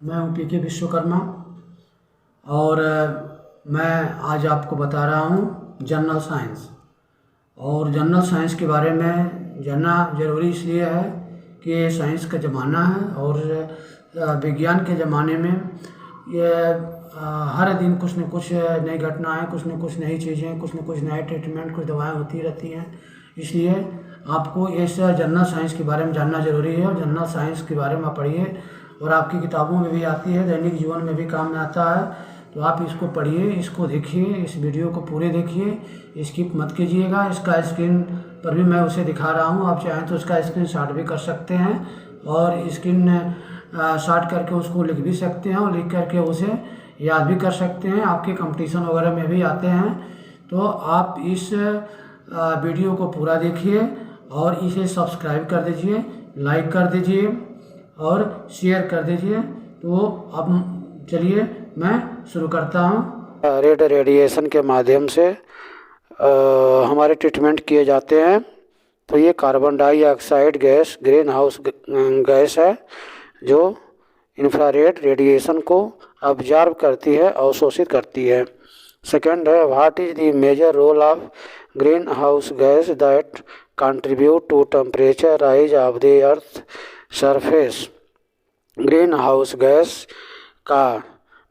मैं हूं पीके विश्वकर्मा और मैं आज आपको बता रहा हूं जनरल साइंस। और जनरल साइंस के बारे में जानना ज़रूरी इसलिए है कि ये साइंस का ज़माना है और विज्ञान के ज़माने में ये हर दिन कुछ न कुछ नई घटनाएं, कुछ न कुछ नई चीज़ें, कुछ न कुछ नए ट्रीटमेंट, कुछ दवाएं होती रहती हैं। इसलिए आपको इस जनरल साइंस के बारे में जानना ज़रूरी है और जनरल साइंस के बारे में पढ़िए और आपकी किताबों में भी आती है, दैनिक जीवन में भी काम में आता है। तो आप इसको पढ़िए, इसको देखिए, इस वीडियो को पूरे देखिए, स्किप मत कीजिएगा। इसका स्क्रीन पर भी मैं उसे दिखा रहा हूँ, आप चाहें तो इसका स्क्रीन शॉट भी कर सकते हैं और स्क्रीन शॉट करके उसको लिख भी सकते हैं और लिख करके उसे याद भी कर सकते हैं। आपके कंपटीशन वगैरह में भी आते हैं। तो आप इस वीडियो को पूरा देखिए और इसे सब्सक्राइब कर दीजिए, लाइक कर दीजिए और शेयर कर दीजिए। तो अब चलिए मैं शुरू करता हूँ। रेड रेडिएशन के माध्यम से हमारे ट्रीटमेंट किए जाते हैं। तो ये carbon dioxide gas green house gas है जो इंफ्रारेड रेडिएशन को ऑब्जर्व करती है, अवशोषित करती है। सेकंड है, what is the major role of greenhouse gas that contribute to temperature rise of the earth surface. Greenhouse gas का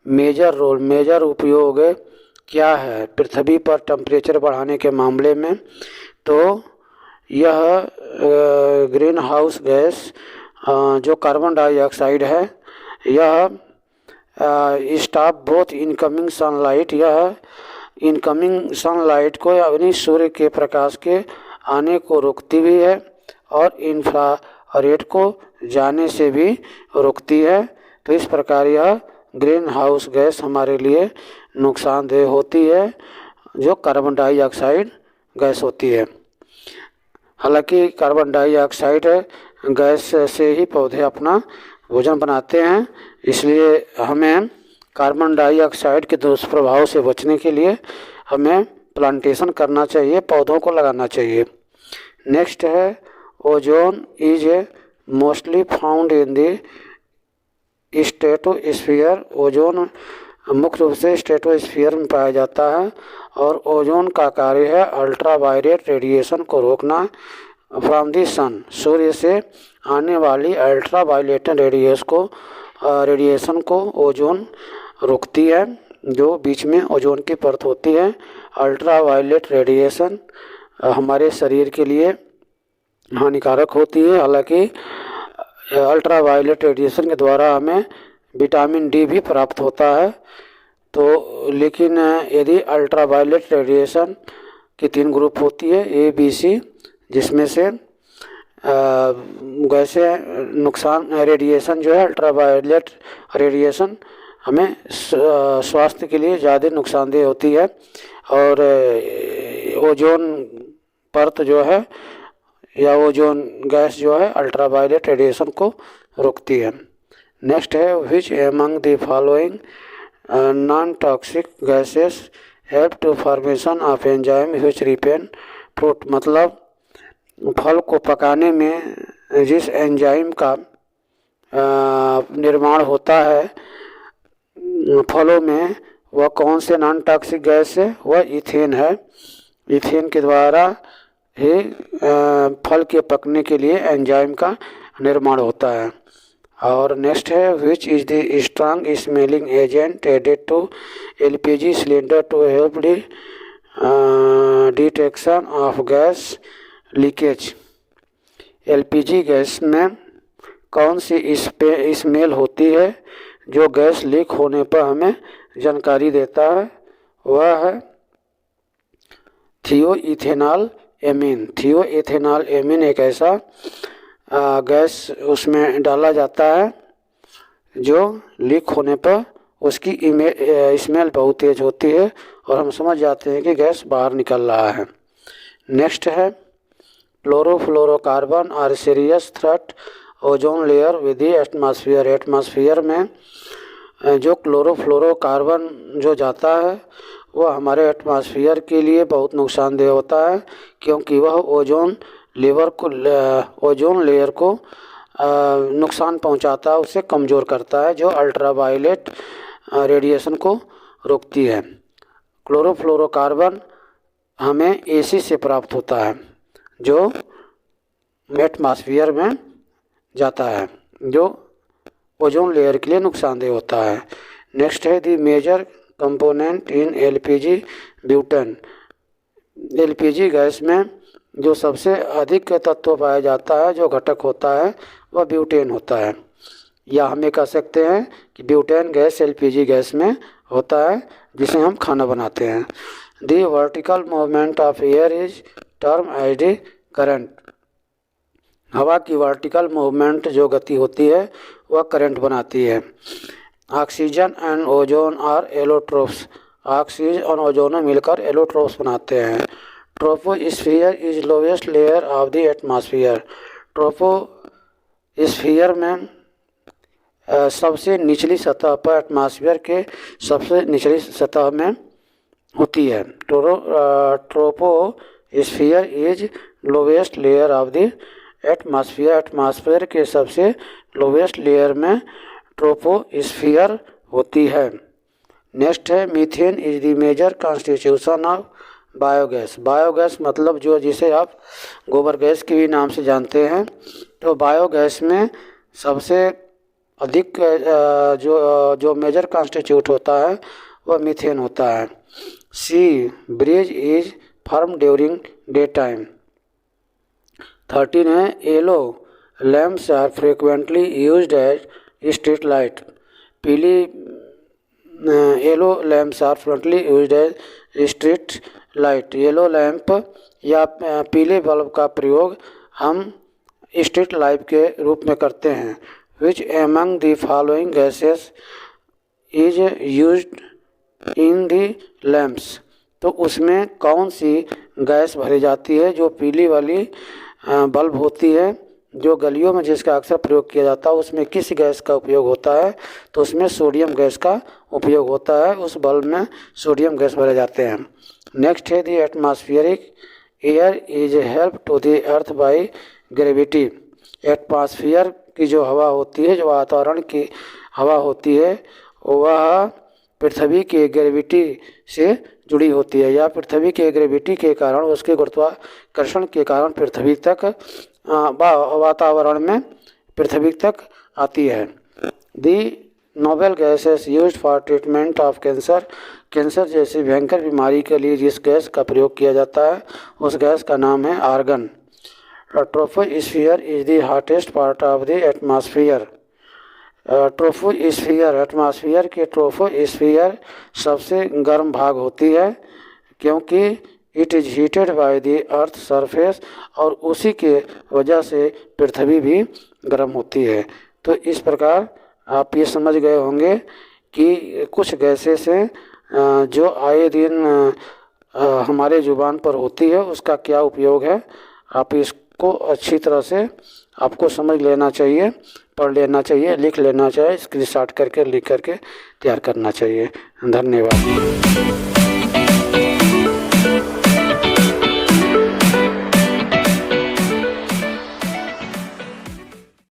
मेजर रोल, मेजर उपयोग क्या है पृथ्वी पर टेम्परेचर बढ़ाने के मामले में? तो यह ग्रीन हाउस गैस जो कार्बन डाइऑक्साइड है, यह स्टॉप बोथ इनकमिंग सनलाइट, यह इनकमिंग सनलाइट को यानी सूर्य के प्रकाश के आने को रोकती भी है और इंफ्रारेड को जाने से भी रोकती है। तो इस प्रकार यह ग्रीन हाउस गैस हमारे लिए नुकसानदेह होती है, जो कार्बन डाइऑक्साइड गैस होती है। हालांकि कार्बन डाइऑक्साइड गैस से ही पौधे अपना भोजन बनाते हैं, इसलिए हमें कार्बन डाइऑक्साइड के दुष्प्रभाव से बचने के लिए हमें प्लांटेशन करना चाहिए, पौधों को लगाना चाहिए। नेक्स्ट है, ozone is mostly found in the stratosphere. Ozone मुख्य रूप से स्ट्रेटोस्फीयर में पाया जाता है और ओजोन का कार्य है अल्ट्रावायलेट रेडिएशन को रोकना फ्रॉम द सन। सूर्य से आने वाली अल्ट्रावायलेट रेडिएशन को ओजोन रोकती है, जो बीच में ओजोन की परत होती है। अल्ट्रावायलेट रेडिएशन हमारे शरीर के लिए हानिकारक होती है। हालांकि अल्ट्रावायलेट रेडिएशन के द्वारा हमें विटामिन डी भी प्राप्त होता है। तो लेकिन यदि अल्ट्रावायलेट रेडिएशन की 3 ग्रुप होती है, ए बी सी, जिसमें से वैसे नुकसान रेडिएशन जो है अल्ट्रावायलेट रेडिएशन हमें स्वास्थ्य के लिए ज़्यादा नुकसानदेह होती है और ओजोन परत जो है या ओजोन गैस जो है अल्ट्रावायलेट रेडिएशन को रोकती है। नेक्स्ट है, which among the following non toxic gases help to formation of enzyme which ripen fruit. मतलब फल को पकाने में जिस एंजाइम का निर्माण होता है फलों में, वह कौन से नॉन टॉक्सिक गैस है? वह इथेन है। इथेन के द्वारा ही फल के पकने के लिए एंजाइम का निर्माण होता है। और नेक्स्ट है, which is the strong smelling agent added to LPG cylinder to help the detection of gas leakage. LPG gas में कौन सी स्मेल होती है जो गैस लीक होने पर हमें जानकारी देता है? वह है थियोइथेनॉल एमीन। थियोइथेनॉल एमीन एक ऐसा गैस उसमें डाला जाता है जो लीक होने पर उसकी स्मेल बहुत तेज होती है और हम समझ जाते हैं कि गैस बाहर निकल रहा है। नेक्स्ट है, chlorofluorocarbon are serious threat ozone layer with the atmosphere. Atmosphere में जो क्लोरोफ्लोरोकार्बन जो जाता है वह हमारे एटमॉस्फेयर के लिए बहुत नुकसानदेह होता है, क्योंकि वह ओजोन लेयर को नुकसान पहुंचाता है, उसे कमज़ोर करता है, जो अल्ट्रावायलेट रेडिएशन को रोकती है। क्लोरोफ्लोरोकार्बन हमें एसी से प्राप्त होता है, जो एटमॉस्फेयर में जाता है, जो ओजोन लेयर के लिए नुकसानदेह होता है। नेक्स्ट है the major component in LPG butane. LPG gas में जो सबसे अधिक तत्व पाया जाता है, जो घटक होता है, वह ब्यूटेन होता है, या हम ये कह सकते हैं कि ब्यूटेन गैस एलपीजी गैस में होता है, जिसे हम खाना बनाते हैं। The vertical movement of air is term as the current. हवा की वर्टिकल मूवमेंट जो गति होती है वह करंट बनाती है। Oxygen and ozone are allotropes. Oxygen और ओजोन मिलकर एलोट्रोप्स बनाते हैं। Troposphere is lowest layer of the atmosphere. Troposphere में सबसे निचली सतह पर, एटमॉस्फेयर के सबसे निचली सतह में होती है। Troposphere is lowest layer of the atmosphere. Atmosphere के सबसे लोवेस्ट लेयर में ट्रोपोस्फीयर होती है। नेक्स्ट है methane is the major constitution of biogas. Biogas मतलब जो जिसे आप गोबर गैस के भी नाम से जानते हैं। तो बायोगैस में सबसे अधिक जो मेजर कॉन्स्टिट्यूट होता है वह मीथेन होता है। Sea breeze is form during day time. 13 है yellow lamps are frequently used as street light. पीली yellow lamps are frequently used as street light. Yellow lamp या पीले बल्ब का प्रयोग हम स्ट्रीट लाइट के रूप में करते हैं। विच among the following gases is used in the lamps. तो उसमें कौन सी गैस भरी जाती है जो पीली वाली बल्ब होती है, जो गलियों में जिसका अक्सर प्रयोग किया जाता है, उसमें किस गैस का उपयोग होता है? तो उसमें सोडियम गैस का उपयोग होता है। उस बल्ब में सोडियम गैस भरे जाते हैं। नेक्स्ट है the atmospheric air is help to the earth by gravity. Atmosphere की जो हवा होती है, जो वातावरण की हवा होती है, वह पृथ्वी के ग्रेविटी से जुड़ी होती है, या पृथ्वी के ग्रेविटी के कारण, उसके गुरुत्वाकर्षण के कारण पृथ्वी तक वातावरण में पृथ्वी तक आती है। The noble gases used for treatment of cancer. Cancer जैसी भयंकर बीमारी के लिए जिस गैस का प्रयोग किया जाता है उस गैस का नाम है argon. Troposphere is the hottest part of the atmosphere. Troposphere, atmosphere के ट्रोपोस्फीयर सबसे गर्म भाग होती है, क्योंकि it is heated by the earth surface, और उसी के वजह से पृथ्वी भी गर्म होती है। तो इस प्रकार आप ये समझ गए होंगे कि कुछ गैसेस हैं जो आए दिन हमारे ज़ुबान पर होती है, उसका क्या उपयोग है। आप इसको अच्छी तरह से आपको समझ लेना चाहिए, पढ़ लेना चाहिए, लिख लेना चाहिए, स्क्रीनशॉट करके लिख करके तैयार करना चाहिए। धन्यवाद।